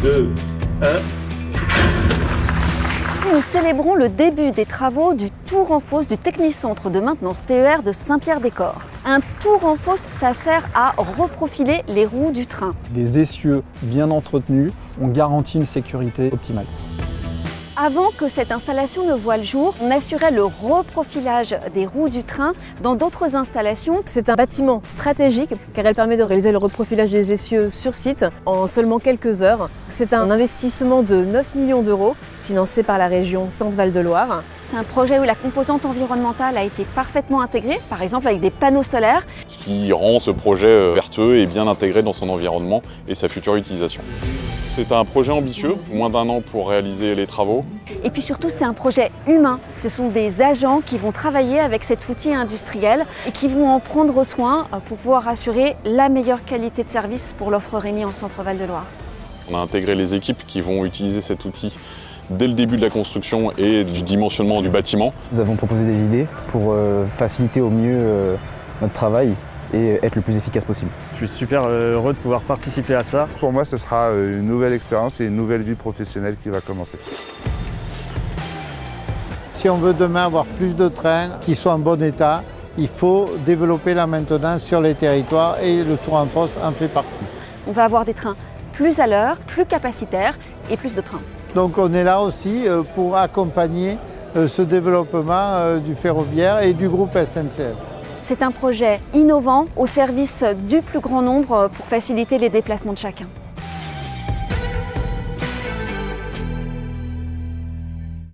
2, 1. Nous célébrons le début des travaux du tour en fosse du Technicentre de maintenance TER de Saint-Pierre-des-Corps. Un tour en fosse, ça sert à reprofiler les roues du train. Des essieux bien entretenus ont garanti une sécurité optimale. Avant que cette installation ne voie le jour, on assurait le reprofilage des roues du train dans d'autres installations. C'est un bâtiment stratégique car elle permet de réaliser le reprofilage des essieux sur site en seulement quelques heures. C'est un investissement de 9 millions d'euros financé par la région Centre-Val de Loire. C'est un projet où la composante environnementale a été parfaitement intégrée, par exemple avec des panneaux solaires. Ce qui rend ce projet vertueux et bien intégré dans son environnement et sa future utilisation. C'est un projet ambitieux, moins d'1 an pour réaliser les travaux. Et puis surtout, c'est un projet humain. Ce sont des agents qui vont travailler avec cet outil industriel et qui vont en prendre soin pour pouvoir assurer la meilleure qualité de service pour l'offre Rémy en Centre-Val de Loire. On a intégré les équipes qui vont utiliser cet outil dès le début de la construction et du dimensionnement du bâtiment. Nous avons proposé des idées pour faciliter au mieux notre travail et être le plus efficace possible. Je suis super heureux de pouvoir participer à ça. Pour moi, ce sera une nouvelle expérience et une nouvelle vie professionnelle qui va commencer. Si on veut demain avoir plus de trains qui soient en bon état, il faut développer la maintenance sur les territoires et le tour en fosse en fait partie. On va avoir des trains plus à l'heure, plus capacitaires et plus de trains. Donc on est là aussi pour accompagner ce développement du ferroviaire et du groupe SNCF. C'est un projet innovant au service du plus grand nombre pour faciliter les déplacements de chacun.